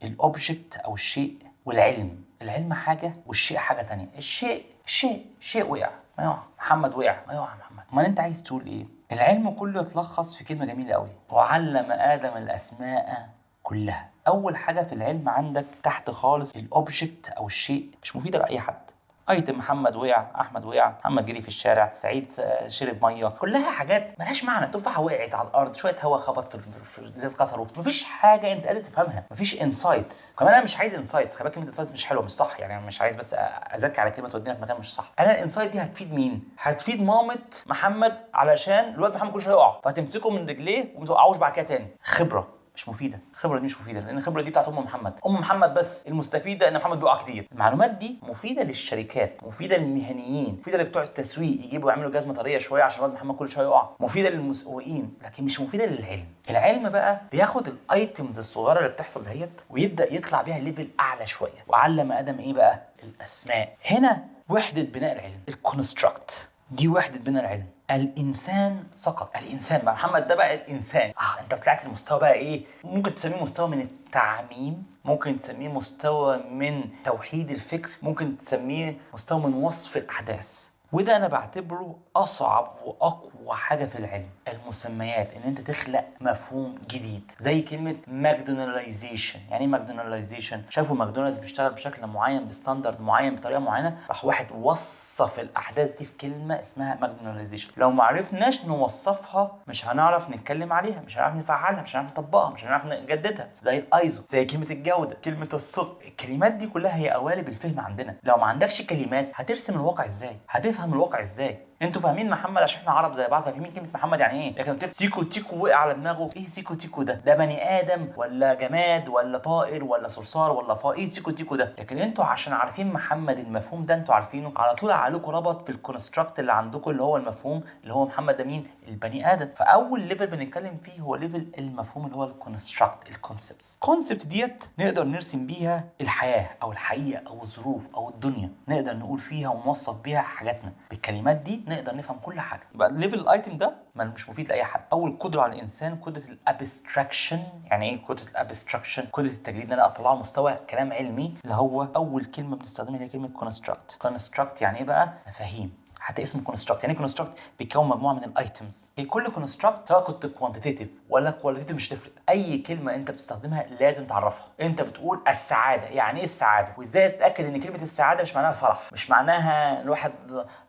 الاوبجكت او الشيء والعلم. العلم حاجه والشيء حاجه تانية. الشيء وقع ما يقع، محمد وقع ما يقع محمد. امال انت عايز تقول ايه؟ العلم كله يتلخص في كلمه جميله قوي: وعلم ادم الاسماء كلها. اول حاجه في العلم عندك تحت خالص الاوبجكت او الشيء مش مفيده لاي حد. ايتم: محمد وقع، احمد وقع، محمد جري في الشارع، سعيد شرب ميه. كلها حاجات ملهاش معنى. تفاحه وقعت على الارض، شويه هواء خبط في الازاز كسره. مفيش حاجه انت قادر تفهمها، مفيش انسايتس. كمان انا مش عايز انسايتس، خلي بالك كلمه انسايتس مش حلوه، مش صح يعني. انا مش عايز بس ازكي على كلمه تودينا في مكان مش صح. انا الانسايت دي هتفيد مين؟ هتفيد مامه محمد، علشان الواد محمد كل شويه يقع فهتمسكه من رجليه وما توقعوش بعد كده تاني. خبره مش مفيده. الخبره دي مش مفيده، لان الخبره دي بتاعت ام محمد بس. المستفيده ان محمد بيقع كتير. المعلومات دي مفيده للشركات، مفيده للمهنيين، مفيده لبتوع التسويق يجيبوا يعملوا جزمه طريه شويه عشان الواد محمد كل شويه يقع، مفيده للمسوقين، لكن مش مفيده للعلم. العلم بقى بياخد الايتمز الصغيره اللي بتحصل دهيت ويبدا يطلع بيها ليفل اعلى شويه. وعلم ادم ايه بقى؟ الاسماء. هنا وحده بناء العلم، الكونستراكت دي وحده بناء العلم. الانسان سقط. الانسان بقى محمد ده بقى الانسان. انت طلعت المستوى بقى ايه؟ ممكن تسميه مستوى من التعميم، ممكن تسميه مستوى من توحيد الفكر، ممكن تسميه مستوى من وصف الاحداث. وده انا بعتبره اصعب واقوى حاجه في العلم. المسميات، ان انت تخلق مفهوم جديد. زي كلمه ماكدوناليزيشن. يعني ايه ماكدوناليزيشن؟ شافوا ماكدونالدز بيشتغل بشكل معين، بستاندرد معين، بطريقه معينه، راح واحد وصف الاحداث دي في كلمه اسمها ماكدوناليزيشن. لو ما عرفناش نوصفها مش هنعرف نتكلم عليها، مش هنعرف نفعلها، مش هنعرف نطبقها، مش هنعرف نجددها. زي الايزو، زي كلمه الجوده، كلمه الصدق. الكلمات دي كلها هي قوالب الفهم عندنا. لو ما عندكش كلمات هترسم الواقع ازاي؟ هتفهم الواقع ازاي؟ انتوا فاهمين محمد عشان احنا عرب زي بعض، فاهمين كلمه محمد يعني ايه، لكن قلت تيكو تيكو وقع على دماغه. ايه سيكو تيكو ده بني ادم ولا جماد ولا طائر ولا صرصار ولا ايه سيكو تيكو ده؟ لكن انتوا عشان عارفين محمد، المفهوم ده انتوا عارفينه، على طول عليكم ربط في الكونستراكت اللي عندكم، اللي هو المفهوم اللي هو محمد ده مين؟ البني ادم. فاول ليفل بنتكلم فيه هو ليفل المفهوم اللي هو الكونستراكت، الكونسبتس. الكونسبت ديت نقدر نرسم بيها الحياه او الحقيقه او الظروف او الدنيا، نقدر نقول فيها ونوصف بيها حاجاتنا. بالكلمات دي نقدر نفهم كل حاجه. يبقى الليفل الايتم ده مش مفيد لاي حد. اول قدره على الانسان قدره الابستراكشن. يعني ايه قدره الابستراكشن؟ قدره التجريد، ان انا اطلعه مستوى كلام علمي، اللي هو اول كلمه بنستخدمها هي كلمه كونستراكت. كونستراكت يعني ايه بقى؟ مفاهيم. حتى اسمه كونستراكت. يعني كونستراكت بيتكون مجموعه من الايتمز. هي كل كونستراكت سواء كنت كوانتيتيف ولا كواليتيف مش تفرق. اي كلمه انت بتستخدمها لازم تعرفها. انت بتقول السعاده، يعني ايه السعاده؟ وازاي تتاكد ان كلمه السعاده مش معناها الفرح، مش معناها الواحد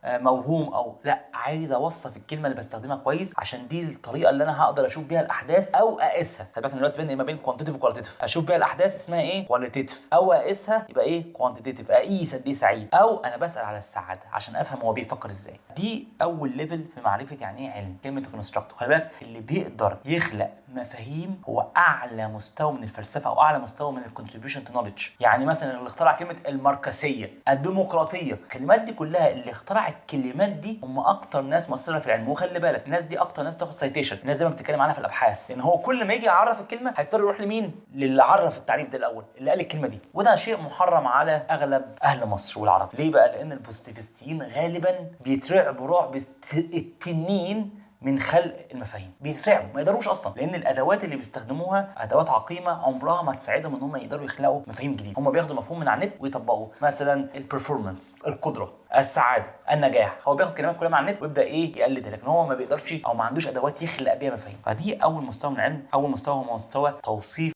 موهوم او لا. عايز اوصف الكلمه اللي بستخدمها كويس، عشان دي الطريقه اللي انا هقدر اشوف بيها الاحداث او اقيسها. خلي بالك دلوقتي بين ما بين كوانتيتيف وكواليتيف. اشوف بيها الاحداث اسمها ايه؟ كواليتيف. او اقيسها يبقى ايه؟ كوانتيتيف. اقيس قد ايه سعيد. او انا بسال على السعاده عشان افهم هو بيفكر ازاي. دي اول ليفل في معرفه يعني ايه علم، كلمه كونستراكت. خلي بالك اللي بيقدر يخلق مفاهيم هو اعلى مستوى من الفلسفه او اعلى مستوى من الكونتريبيوشن تو نوليدج. يعني مثلا اللي اخترع كلمه الماركسيه، الديمقراطيه، الكلمات دي كلها اللي اخترع الكلمات دي هم اكتر ناس مؤثره في العلم. وخلي بالك الناس دي اكتر ناس بتاخد سايتيشن، الناس دي بنتكلم عنها في الابحاث، لان هو كل ما يجي يعرف الكلمه هيضطر يروح لمين؟ للي عرف التعريف ده الاول، اللي قال الكلمه دي. وده شيء محرم على اغلب اهل مصر والعرب. ليه بقى؟ لان البوزيتيفستيين غالبا بيترعبوا رعب التنين من خلق المفاهيم. بيترعبوا، ما يقدروش اصلا، لان الادوات اللي بيستخدموها ادوات عقيمه عمرها ما تساعدهم ان هم يقدروا يخلقوا مفاهيم جديده. هم بياخدوا مفهوم من على النت ويطبقوه. مثلا البرفورمانس، القدره، السعاده، النجاح، هو بياخد كلمات كلها من على النت ويبدا ايه؟ يقلدها، لكن هو ما بيقدرش او ما عندوش ادوات يخلق بيها مفاهيم. فدي اول مستوى من العلم. اول مستوى هو مستوى توصيف